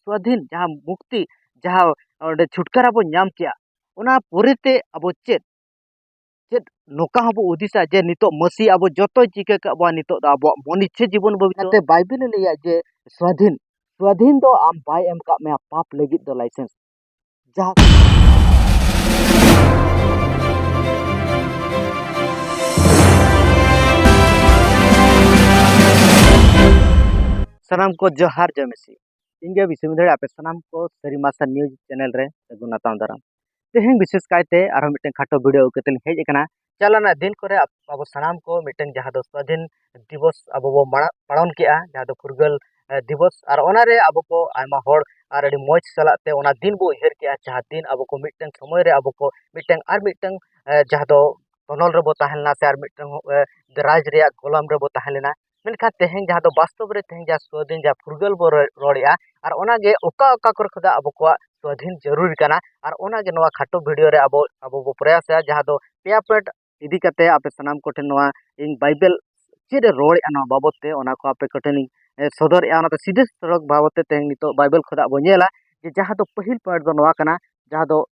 स्वाधीन जहाँ मुक्ति जहाँ और छुटकारा बो नाम किया ओना पोरेते अब चेत चेत नोका हबो उदिसा जे नितो मसी अब जतो चिके का नितो अब मनिच्छे जीवन बबिते बाइबल लिया जे स्वाधीन स्वाधीन दो आम बाय एम का में पाप लगित दो लाइसेंस जहाँ सनाम को जोहार जमेसी इंगे विश्वविद्यालय आपे सनाम को सरीमासा न्यूज चैनल रे गुनाताम दाराम तेहें विशेष कायते आरो मिटन खाटो वीडियो उकेतन हेज एकना चालाना दिन करे अब सनाम को मिटन जहाँ दो स्वाधीन दिवस अब वो पालन किया जहाँ दो फुरगल दिवस और ओनारे अब को आयमा होड़ और अड़ी मौज सलाते ओना दिन बो उहर किया जहाँ दिन अब को मिटन समय रे अब को मिटन आर मिटन जहाँ दो तनल रे बो ताहेलना से आर मिटन राज रे गोलाम रे बो ताहेलना मेनखान तेहें जहाँ दो वास्तव रे तेहें जहाँ स्वाधीन जहाँ फुरगल बो रोड़िया और ओनागे ओका ओका कर खदा अब को स्वाधीन जरूरी कना और ओनागे नवा खाटो वीडियो रे अब बो प्रयास जहाँ दो पेया पेट इदी कते आपे सनाम कोठे नवा इन बाइबल चेद रोड़िया नवा बाबते ओना को आपे कोठे सदर या सीधे सड़क बाबते तेहें नितो बाइबल खदा बो नेला जे जहाँ दो पहिल पॉइंट दो नवा कना जहाँ दो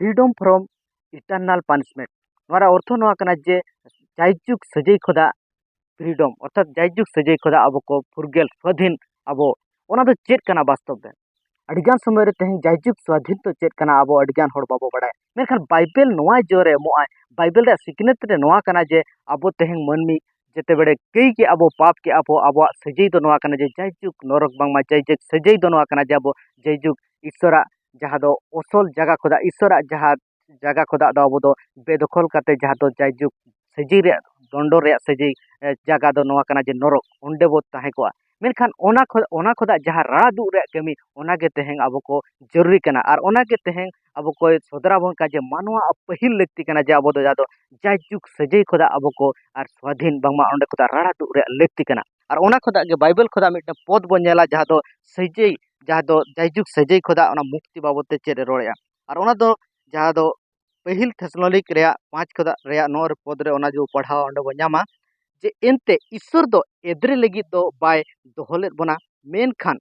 फ्रीडम फ्रॉम इटर्नल पनिशमेंट नवारा अर्थ नवा कना जे जायजुग सजै खदा फ्रीडम अर्थात जायजुग सजै खदा अब को फुरगेल स्वाधीन अब ओना दो चेद कना वास्तव में अड़िगान समय रे तेहें जायजुग स्वाधीन तो चेद कना अब अड़िगान होड़ बाबो बड़ाय मेनखान बाइबल नवा जोरे मोआय बाइबल रे सिकनेत रे नवा कना जे अब तेहें मनमी जेते बड़े कई के अब पाप के अब अब सजै दो नवा कना जे जायजुग नरक बांगमा जायजुग सजै दो नवा कना जे अब जायजुग ईश्वरा जहाँ दो असल जगह खुदा ईश्वरा जहाँ जगह खुदा दो अब दो बेदखल काते जहाँ दो जायजुग सजै रे दंडो रे सजै जगह दो नवा कना जे नरक ओंडे बो ताहे को मेनखान ओना खुदा जहाँ राड़ा दुग रे कमी ओनागे तेहें अब को जरूरी कना और ओनागे तेहें अब को सदरा बन का जे मानवा पहिल लगती कना जे अब दो जहाँ दो जायजुग सजै खुदा अब को और स्वाधीन बांगमा ओंडे खुदा राड़ा दुग रे लगती कना और ओना खुदा के बाइबल खुदा मिट पद बन नेला जहाँ दो सजै जहाँ दो जायजुग सजै खुदा ओना मुक्ति बाबते चेद रोड़या और ओना दो जहाँ दो पहिल थेसलोनिक रे 5 खुदा रे 9 पद रे ओना जो पढ़ावा ओंडे बो ᱧᱟᱢᱟ जे एनते ईश्वर दो एद्रे लगित दो बाय दोहलेत बना मेनखान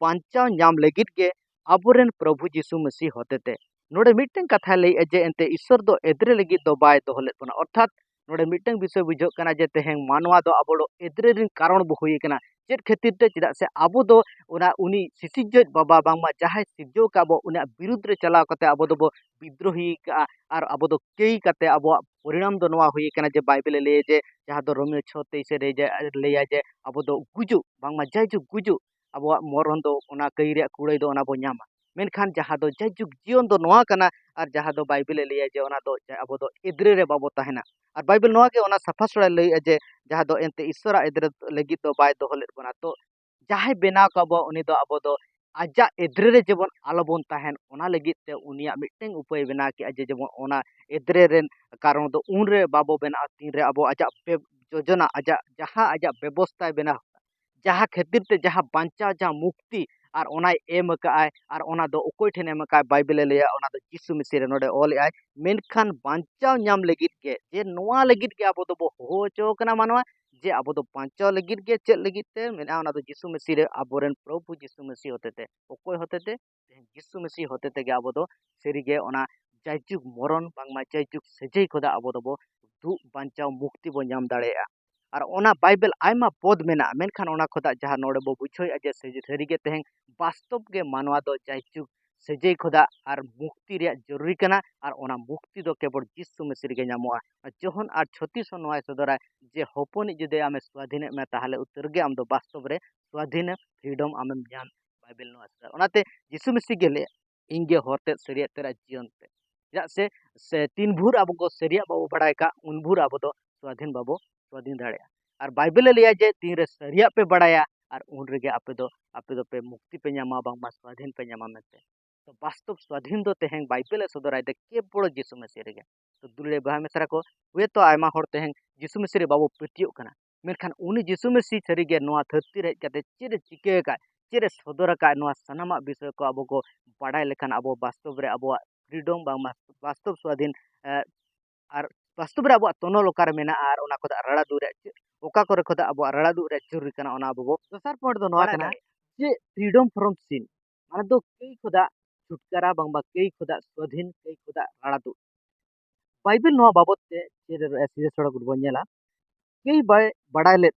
बांचाव नाम लगित के आबोरेन प्रभु यीशु मसीह होतेते नोडे मिटन कथा लई जे एनते ईश्वर दो एद्रे लगित दो बाय दोहलेत बना अर्थात नोडे मिटन विषय बुझो कना जे तेहें मानवा दो आबो एद्रे रिन कारण बो हुई कना चेद खातिर ते चिदा से आबो दो उना उनी सिसिजज बाबा बांगमा जहाय सिजो का बो उना विरुद्ध रे चलाव कते आबो दो बो विद्रोही का और आबो दो कई कते आबो परिणाम दो नवा हुई कना जे बाइबल ले जे जहाँ दो रोमियो 6:23 रे लैया जे अब दो गुजु बांगमा जायजुग गुजु अब मरण दो ओना कई रे कुड़ाई दो ओना बो ᱧᱟᱢᱟ मेनखान जहाँ दो जायजुग जीवन दो नवा कना और जहाँ दो बाइबल लैया जे ओना दो अब दो एद्रे रे बाबो ताहेना और बाइबल नवा के ओना सफा सड़ा लैया जे जहाँ दो एनते ईश्वरा एद्रे लगित दो बाय दोहलेत बना तो जहाँ बेनाव का बो उनी दो अब दो आजा एद्रे रे जेबन आलोबन ताहेन ओना लगित ते उनिया मिटeng उपाय बेना के जे जेबन ओना एद्रे रेन कारण दो उन रे बाबो बेना तीन रे अब आजा योजना आजा जहाँ आजा व्यवस्था बेना जहाँ खातिर ते जहाँ बांचा जहाँ मुक्ति और ओना एम काय और ओना दो ओकोय ठेन एम काय बाइबल लेया ओना दो यीशु मसीह रे नोडे ऑल आय मेनखान बांचाव नाम लगित के जे नोआ लगित के अब दो बो होचो कना मानवा जे अब दो बांचाव लगित के चेद लगित ते मेना ओना दो यीशु मसीह रे आबोरेन प्रभु यीशु मसीह होतेते ओकोय होतेते यीशु मसीह होतेते गे अब दो सेरिगे ओना जायजुग मरण बांगमा जायजुग सजै खोदा अब दो बो दु बांचाव मुक्ति बो नाम दाड़ेया और ओना बाइबल आयमा पद मेना मेनखान ओना खोदा जहाँ नोडे बो बुझोय जे सरीगे तेहें वास्तव के मानवा दो जायजुग सजै खोदा और मुक्ति रे जरूरी कना और ओना मुक्ति दो केवल यीशु मसीह गे नामोआ जोहन और 36 नोआ सदरा जे हपन जुदे आमे स्वाधीन में ताहले उतर गे आम दो वास्तव रे स्वाधीन फ्रीडम आमेम ᱧᱟᱢ बाइबल नोआ सदरा ओनाते यीशु मसीह गे ले इंगे होते सरिया तेरा जीवन ते चेदा से तीन भूर अब को सरिया बाबो बड़ाय का उन भूर अब दो स्वाधीन बाबो स्वाधीन दाड़े और बाइबल लिया जे तीन रे सरिया पे बड़ाया और उन रेगे आपे दो पे मुक्ति पे ᱧᱟᱢᱟ बांगमा स्वाधीन पे ᱧᱟᱢᱟ मेनते तो वास्तव स्वाधीन दो तेहें बाइबल सदराय दे के बड़ यीशु मसीह रेगे तो दुले बहा मेसरा को वे तो आयमा होड़ तेहें यीशु मसीह रे बाबो पटियो कना मेनखान उनी यीशु मसीह सरीगे नोआ धरती रे कते चेरे चिके का चेरे सदर का नोआ सनामा विषय को अब को बाडाय लेखान अब वास्तव रे अब फ्रीडम बांगमा वास्तव स्वाधीन और वास्तव रे अब तनल ओकार मेना और ओना खोदा राड़ा दुरे ओका करे खोदा अब राड़ा दुरे जरूरी कना ओना अब दोसर पॉइंट दो नोआ कना जे फ्रीडम फ्रॉम सिन माने दो कई खुदा छुटकारा बांगबा कई खुदा स्वाधीन कई खुदा राड़ा दो बाइबल नोआ बाबत ते सीधे सड़क बन नेला कई बाय बड़ाय ले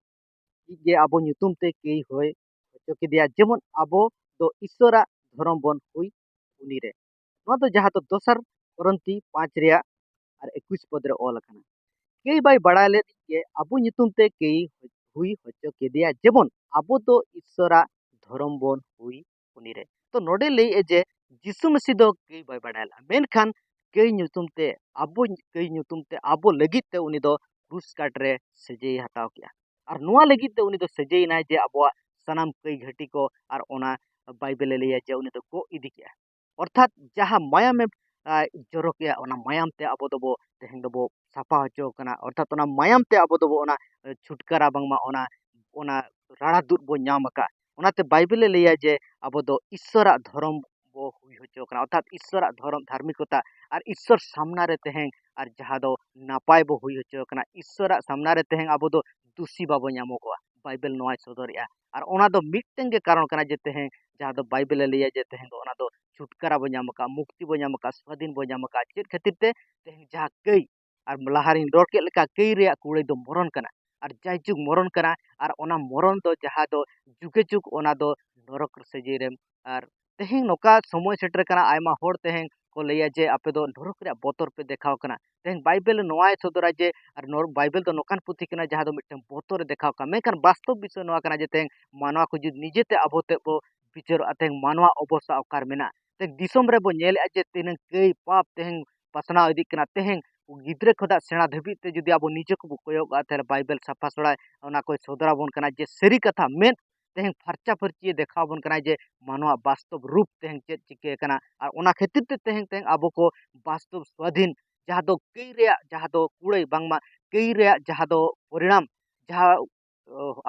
जे आबो nyutum ते कई होय हचो केदिया जेमन आबो दो ईश्वरा धर्म बन हुई उनी रे नोआ दो जहां तो दोसर करंती 5 रिया और 21 पद रे ऑल अकना कई बाय बड़ाय ले जे आबो nyutum ते कई हुई हचो केदिया जेमन आबो दो ईश्वरा धर्म बन हुई उनी रे तो नोडे ले ए जे यीशु मसीह दो कई बाय बड़ायला मेनखान कई nyutum ते आबो लगित ते उनी दो क्रूस काट रे सजे हटाव किया और नुआ लगित ते उनी दो सजे नाय जे आबो सनाम कई घटी को और ओना बाइबल ले जे उनी दो को इदी किया अर्थात जहां माया में जरो किया ओना मायाम ते आबो दो तेहें दो साफा हचो कना अर्थात ओना मायाम ते आबो दो ओना छुटकारा बांगमा ओना ओना राणा दूत बो नाम का ओनाते बाइबल ले जे आबो दो ईश्वरा धर्म बो हुई हचो कना अर्थात ईश्वरा धर्म धार्मिकता और ईश्वर सामना रे तेहें और जहां दो नापाय बो हुई हचो कना ईश्वरा सामना रे तेहें आबो दो दूषी बाबो नामो को बाइबल नोआ सदरिया और ओना दो मिटटें के कारण कना जे तेहें जहां दो बाइबल ले जे तेहें दो ओना दो छुटकारा बो नाम का मुक्ति बो नाम का स्वाधीन बो नाम का चेत खातिर ते तेहें जहां कई और लाहारिन रोड के लेका कई रे कुड़े दो मरण कना और जायजुग मरण कना और ओना मरण दो जहां दो जुगे जुग ओना दो नरक सजे रे और तेहें नोका समय सेटर कना आयमा होड़ तेहें को लैया जे आपे दो नरक रे बोतर पे देखाव कना तेहें बाइबल नोआ सदरा जे और बाइबल तो नोकान पुथी कना जहां दो मिटन बोतर देखाव का मेकन वास्तव विषय नोआ कना जे तेहें मानवा को जुद निजेते आबोते बो विचार तेहें मानवा अवस्था ओकार मेना तेहें दिसम रे बो नेल जे तेहें कई पाप तेहें पसना इदी कना तेहें गिद्रे खुदा सेना धबी ते जुदी आबो निजे को कोयोगा तेरे बाइबल साफा सड़ा ओना कोई सदरा बन कना जे सरी कथा मेन तेहें फरचा फरची देखाव बन कना जे मानवा वास्तव रूप तेहें चेत चिके कना और ओना खातिर ते तेहें आबो को वास्तव स्वाधीन जहां दो कई रे जहां दो कुड़े बांगमा कई रे जहां दो परिणाम जहां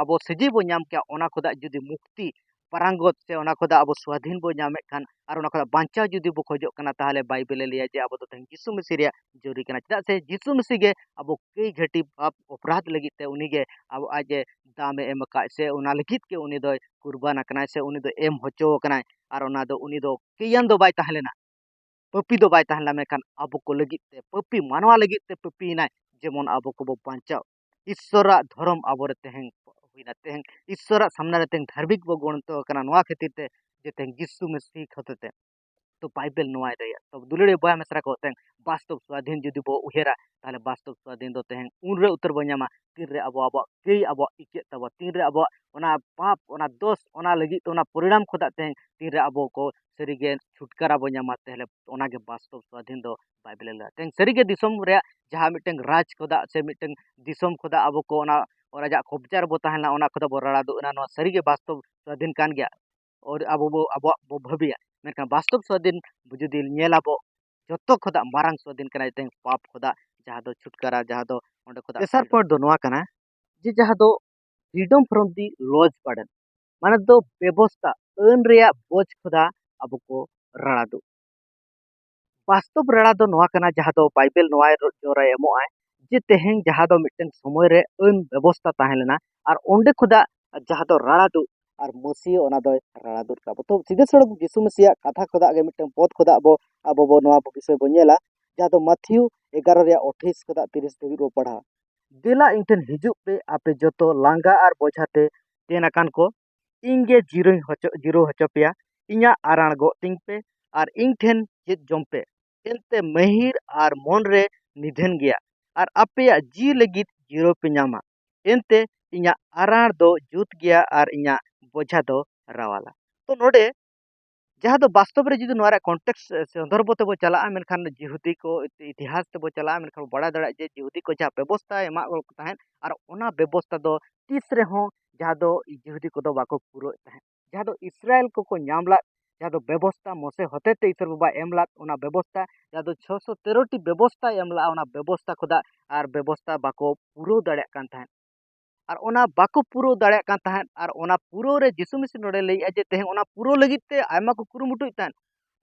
आबो सजी बो नाम क्या ओना खुदा जुदी मुक्ति परांगत से ओना खुदा आबो स्वाधीन बो नामे खान और ओना खुदा बांचा जुदी बो खोजो कना ताहले बाइबल ले जे आबो तो तेहें यीशु मसीह रे जोरी कना चदा से यीशु मसीह गे आबो कई घटी पाप अपराध लगित ते उनी गे आबो आज दामे एम का से ओना लगित के उनी दो कुर्बान कना से उनी दो एम होचो कना और ओना दो उनी दो कियन दो बाय ताहलेना पपी दो बाय ताहला मेखान आबो को लगित ते पपी मानवा लगित ते पपी नाय जेमन आबो को बो बांचाव ईश्वरा धर्म आबो रे तेहें हुइना तेहें ईश्वरा सामना रे तेहें धार्मिक बो गणतो कना नोआ खातिर ते जे तेहें यीशु मसीह खतते तो बाइबल नोआ दया तो दुलड़े बया मेसरा को तें वास्तव स्वाधीन जुदी बो उहेरा ताले वास्तव स्वाधीन दो तें उन रे उत्तर बन्यामा तीन रे अब कई अब इके तब तीन रे अब ओना पाप ओना दोष ओना लगी तो ओना परिणाम खोदा तें तीन रे अब को सरीगे छुटकारा बन्यामा तेले ओना के वास्तव स्वाधीन दो बाइबल ले तें सरीगे दिसम रे जहां मिटें राज खोदा से मिटें दिसम खोदा अब को ओना और आजा कब्जार बो ताहना ओना खोदा बो राड़ा दो ओना सरीगे वास्तव स्वाधीन कान गया और अब बो भबिया मेनखान वास्तव स्वाधीन जुदी नेलाबो जतो खोदा मारंग स्वाधीन कना तें पाप खोदा जहां दो छुटकारा जहां दो ओंडे खोदा तेसर पॉइंट दो नोआ कना जे जहां दो freedom from the laws pardon माने दो व्यवस्था अन रेया बोझ खोदा अब को राड़ा दो वास्तव राड़ा दो नोआ कना जहां दो बाइबल नोआ जोरा एमो आय जे तेहें जहां दो मिटन समय रे अन व्यवस्था ताहेलेना और ओंडे खोदा जहां दो राड़ा दो और मसीह ओना दो राड़ा दूर का तो सीधे सड़क यीशु मसीह कथा खोदा के मिटन पद खोदा अब नोआ विषय बो नेला जहां दो मथियु 11 रे 28 खोदा 30 धबी रो पढ़ा देला इंटन हिजुक पे आपे जतो लांगा और बोझाते तेन अकान को इंगे जीरो हचो पेया इኛ आराण गो तिंग पे और इंग ठेन चेत जम पे एनते महिर और मन रे निधन गया और आपे जी लगित जीरो पे नामा एनते इኛ आराण दो जुत गया और इኛ बोझा दो रावाला तो नोडे जहां दो वास्तव रे जुदी नोरा कॉन्टेक्स्ट संदर्भ ते बो चला मेनखान जिहुदी को इतिहास ते बो चला मेनखान बड़ा दड़ा जे जिहुदी को जहां व्यवस्था एमा गल को ताहेन और ओना व्यवस्था दो तीस रे हो जहां दो जिहुदी को दो बाको पूरो ताहेन जहां दो इस्राएल को नामला जहां दो व्यवस्था मोसे होते ते ईश्वर बाबा एमला ओना व्यवस्था जहां दो 613 टी व्यवस्था एमला ओना व्यवस्था खुदा और व्यवस्था बाको पूरो दड़ा कान ताहेन और ओना बाको पूरो दाड़ा कान ताहेन और ओना पूरो रे यीशु मसीह नोडे लई जे तेहें ओना पूरो लगित ते आयमा को कुरुमुटुय ताहेन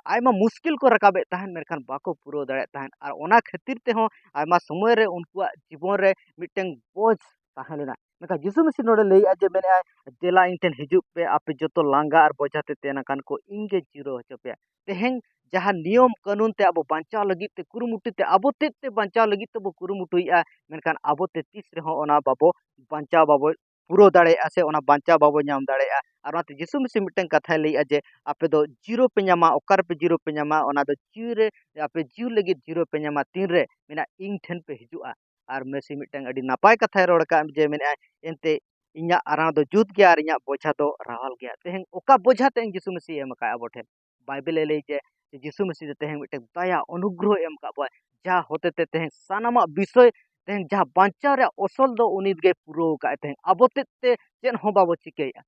आयमा मुश्किल को रकाबे ताहेन मेनखान बाको पूरो दाड़ा ताहेन और ओना खातिर ते हो आयमा समय रे उनकुआ जीवन रे मिटें बोझ ताहें लेना मेनखान यीशु मसीह नोडे लैया जे मेने देला इन ठेन हिजुग पे आपे जतो लांगा और बोझा ते तेनाकान को इंगे जिरो हचो पे तेहें जहाँ नियम कानून ते अब बांचाव लगित ते कुरुमुटु ते अब ते बांचाव लगित ते बो कुरुमुटुइया मेनखान अब ते तीस रहो ओना बाबो बांचाव बाबो पुरो दाड़े से ओना बांचाव बाबो नाम दाड़े और ओनाते यीशु मसीह मिटन कथा लैया जे आपे दो जीरो पे नामा ओकार पे जीरो पे नामा ओना दो जीव रे आपे जीव लगित जीरो पे नामा तीन रे मेना इंग ठेन पे हिजुआ और मेसी मिटन अडी नापाय कथा रोड़ का जे मेना एनते इኛ आराम दो जुत गया और इኛ बोझा दो रावल गया तेहें ओका बोझा ते यीशु मसीह एम का अब ठेन बाइबल ले जे यीशु मसीह तेहें मिटन दया अनुग्रह एम का बय जा होते ते तेहें सानामा विषय तेहें जहाँ बांचा रे असल दो उनी गे पुरो का तेहें अब ते चेन हो बाबो चिकेया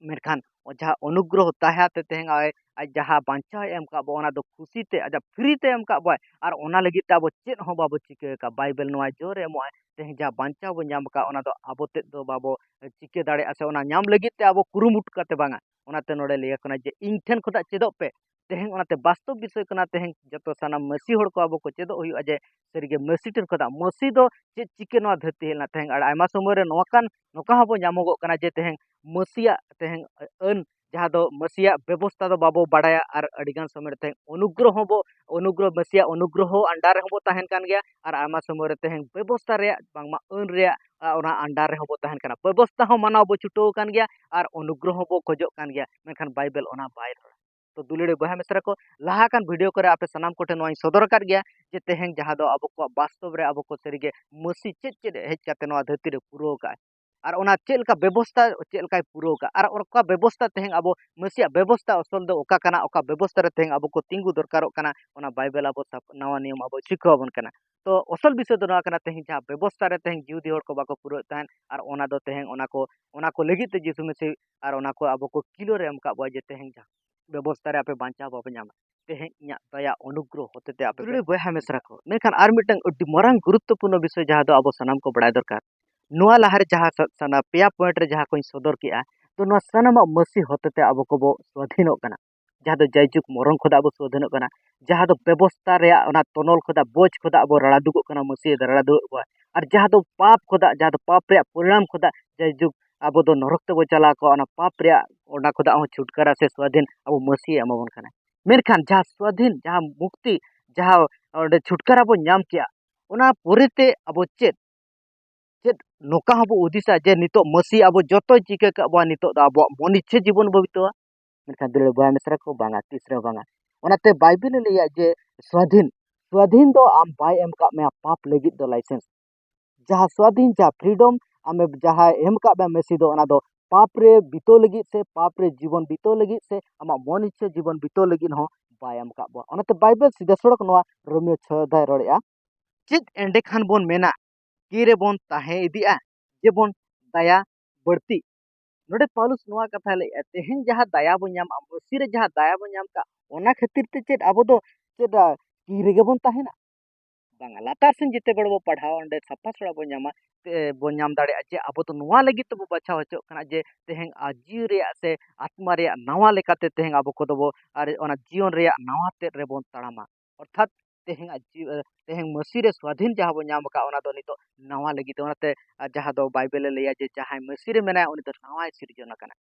मेनखान जहाँ अनुग्रह ताहाते तेहें आज जहाँ बांचा एम का बो ओना दो खुशी ते आजा फ्री ते एम का बय और ओना लगी ते अब चेन हो बाबो चिके का बाइबल नोआ जोर एम तेहें जहाँ बांचा बो नाम का ओना दो अब ते दो बाबो चिके दाड़े से ओना नाम लगी ते अब कुरुमुट करते बांगा ओनाते नोडे लैया कना जे इन ठेन खोदा चेदो पे तेहें ओनाते वास्तव विषय कना तेहें जतो साना मसी होड़ को अब को चेदो हुई अजे सरीगे मसी ठेन खोदा मसी दो चे चिके नोआ धरती हेलना तेहें आयमा समय रे नोकान नोका हबो नामोगो कना जे तेहें मसीया तेहें अन जहाँ दो मसीया व्यवस्था दो बाबो बाड़ाया और अडिगान समय तेहें अनुग्रह बो अनुग्रह मसीया अनुग्रह अंडार हबो ताहेन कान गया और आयमा समय तेहें व्यवस्था रे बांगमा अन रे ओना अंडार रे हबो ताहेन काना व्यवस्था हो मानाव बो छुटो कान गया और अनुग्रह बो खोजो कान गया मेनखान बाइबल ओना बाय तो दुलड़े बहा मिश्रा को लहा कान वीडियो करे आपे सनाम कोठे नोई सदर कर गया जे तेहें जहाँ दो अब को वास्तव रे अब को सरीगे मसी चेद चेद हेज काते नोआ धरती रे पुरो का और ओना चेलका व्यवस्था चेलका पुरो का और ओका व्यवस्था तेहें अब मसीया व्यवस्था असल दो ओका काना ओका व्यवस्था रे तेहें अब को तिंगु दरकारो काना ओना बाइबल अब नवा नियम अब शिखाबन काना तो असल विषय दो नोआ काना तेहें जहाँ व्यवस्था रे तेहें जुदी होड़ को बाको पुरो ताहन और ओना दो तेहें ओना को लगी ते यीशु मसीह और ओना को अब को किलो रे एम का बजे तेहें जहाँ व्यवस्था रे आपे बांचा बाबे नामा तेहें इኛ दया अनुग्रह होते ते आपे दुलड़े बहा मिश्रा को मेनखान आर मिटन अड्डी मरांग गुरुत्वपूर्ण विषय जहाँ दो अब सनाम को बड़ाय दरकार नुआ लहार जहाँ सना पेया पॉइंट रे जहाँ को सदर किया तो नुआ सनामा मसी होते अब को बो स्वाधीनों कना जहाँ दो जयजुग मरंग खोदा अब स्वाधीनों कना जहाँ दो व्यवस्था रे ओना तनल खोदा बोझ खोदा अब राड़ा दुगो कना मसी राड़ा दुगो और जहाँ दो पाप खोदा जहाँ दो पाप रे परिणाम खोदा जयजुग अब दो नरक ते बो चला को ओना पाप रे ओना खोदा हो छुटकारा से स्वाधीन अब मसी एमाबन कना मेनखान जहाँ स्वाधीन जहाँ मुक्ति जहाँ ओडे छुटकारा बो नाम किया ओना पोरेते अब चेद चेद नोका हबो उदिसा जे नितो मसी अब जतो चिके का बो नितो अब मनिच्छे जीवन बबितो मेनखान दुलड़े बहा मिश्रा को बांगा तीसरे बांगा ओनाते बाइबल लैया जे स्वाधीन स्वाधीन दो आम बाय एम का मे पाप लगित दो लाइसेंस जहाँ स्वाधीन जहाँ फ्रीडम आमे जहाँ एम का बे मेसी दो ओना दो पाप रे बितो लगित से पाप रे जीवन बितो लगित से आमा मन इच्छे जीवन बितो लगित हो बाय एम का बो ओनाते बाइबल सीधा सड़क नोआ रोमियो 6 दाय रोड़ेया चेद एंडे खान बोन मेना की रे बोन ताहे इदिया जे बोन दया बढ़ती नोडे पाउलुस नोआ कथा ले तेहें जहाँ दया बो नाम मसी रे जहाँ दया बो नाम का ओना खातिर ते चेद अब दो चेद की रेगे बोन ताहेना बांगा लातार सेन जिते बड़ बो पढ़ाओ अंडे सफा सड़ा बो नामा ते बो नाम दाड़े जे अब तो नोआ लगी तो बो बचाव होचो कना जे तेहें जीव रे से आत्मा रे नवा लेकाते तेहें अब को दो बो और ओना जीवन रे नवा ते रे बोन तड़ामा अर्थात तेहें तेहें मसी रे स्वाधीन जहाँ बो नाम का ओना दो नितो नवा लगी तो ओनाते जहाँ दो बाइबल लैया जे जहाँ मसी रे मेना उनी तो नवा सिरजन कना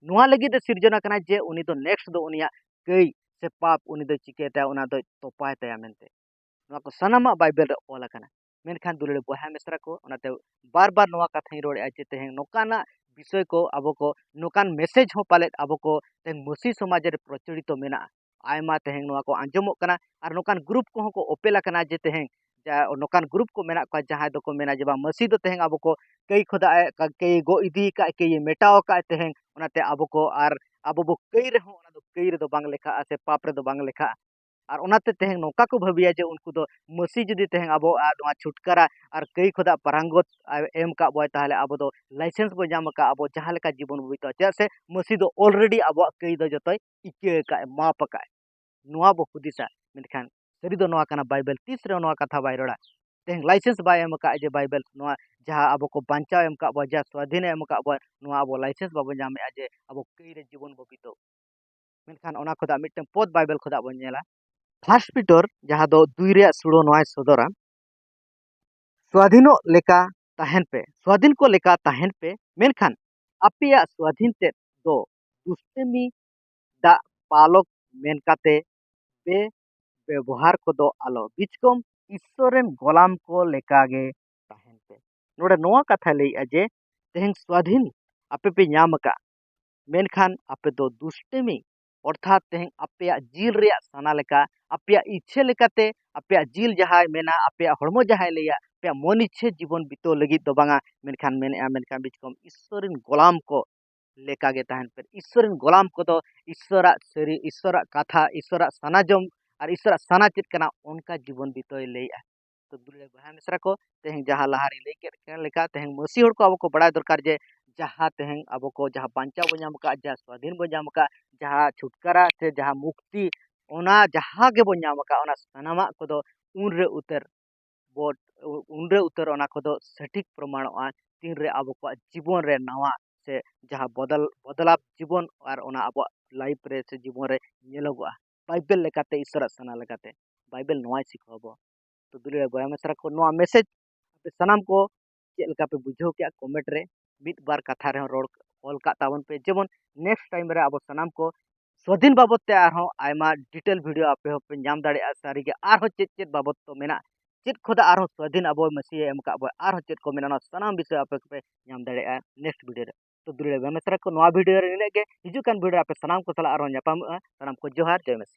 नुआ लगी दे सिरजना कना जे उनी दो नेक्स्ट दो उनिया कई से पाप उनी दो चिकेता उना दो तोपाय तया मेनते नुआ को सनामा बाइबल रे ओला कना मेनखान दुलड़े बहा मिश्रा को ओनाते बार बार नुआ कथाई रोड़े जे तेहें नोकाना विषय को अब को नोकान मैसेज हो पाले अब को तेहें मसी समाज रे प्रचलित मेना आयमा तेहें नुआ को आंजमो कना और नोकान ग्रुप को ओपेला कना जे तेहें नोकान ग्रुप को मेना को जहाँ दो को मेना जे बा मसी दो तेहें अब को कई खुदा कई गो इदी का कई मेटाव का तेहें ओनाते अब को और अब बो कई रे ओना दो कई रे दो बांग लेखा से पाप रे दो बांग लेखा और ओनाते तेहें नोका को भाबिया जे उनको दो मसी जुदी तेहें अब नोआ छुटकारा और कई खुदा परांगत एम का बय ताहले अब दो लाइसेंस बो जाम का अब जहाँ लेका जीवन बो बिता चे से मसी दो ऑलरेडी अब कई दो जतोय इके का माप का नुआ बो हुदिसा मेनखान सरी दो नुआ कना बाइबल तीसरे नुआ कथा बाय रोड़ा तेहें लाइसेंस बाय एम का जे बाइबल नुआ जहाँ अब को बांचाव एम का जहाँ स्वाधीन एम का नुआ अब लाइसेंस बाबो जामे जे अब कई रे जीवन बो बितो मेनखान ओना खुदा मिटन पद बाइबल खुदा बो नेला फर्स्ट पीटर जहाँ दो दुई रे सुड़ो नुआ सदरा स्वाधीनो लेका ताहन पे स्वाधीन को लेका ताहन पे मेनखान आपेया स्वाधीन ते दो दुष्टेमी दा पालक मेन काते बे व्यवहार को दो आलो बिचकम ईश्वरन गोलाम को लेकागे ताहन पे नोडे नोआ कथा लई जे तेहन स्वाधीन आपे पे नाम का मेनखान आपे दो दुष्टेमी अर्थात तेहन आपेया जिल रेया साना लेका आपेया इच्छे लेकाते आपेया जिल जहाय मेना आपेया हड़मो जहाय लेया आपेया मन इच्छे जीवन बितो लगी दो बांगा मेनखान मेने मेनखान बिचकम ईश्वरन गोलाम को लेकागे ताहन पे ईश्वरन गोलाम को दो ईश्वरा सरी ईश्वरा कथा ईश्वरा साना जम और ईश्वरा साना चेत कना उनका जीवन बितोय लेया तो दुले बहा मिश्रा को तेहन जहाँ लहारी लेके लेका तेहन मसी हड़ को अब को बड़ा दरकार जे जहाँ तेहन अब को जहाँ बांचा बो नाम का जहाँ स्वाधीन बो नाम का जहाँ छुटकारा से जहाँ मुक्ति ओना जहाँ के बो नाम का ओना सनामा को दो उन रे उतर बो उन रे उतर ओना को दो सटीक प्रमाणों तीन रे अब को जीवन रे नवा से जहाँ बदलाव जीवन और ओना अब लाइफ रे से जीवन रे नेलोगआ बाइबल लेकाते ईश्वर सना लेकाते बाइबल नवा सिखाबो तो दुले बया मिश्रा को नवा मैसेज पे सनाम को चेक लेका पे बुझाव के कमेंट रे मित बार कथा रे रोड ऑल का तावन पे जेमन नेक्स्ट टाइम रे अब सनाम को स्वाधीन बाबत ते आरो आयमा डिटेल वीडियो आपे हो पे नाम दाड़े सारी के आरो चेक चेक बाबत तो मेना चेक खोदा आरो स्वाधीन अब मसी एम का अब आरो चेक को मेना सनाम विषय आपे पे नाम दाड़े नेक्स्ट वीडियो रे तो दुले बया मिश्रा को नवा वीडियो रे ने के हिजु कान वीडियो आपे सनाम को सला आरो न्यापाम सनाम को जोहार जय मसी।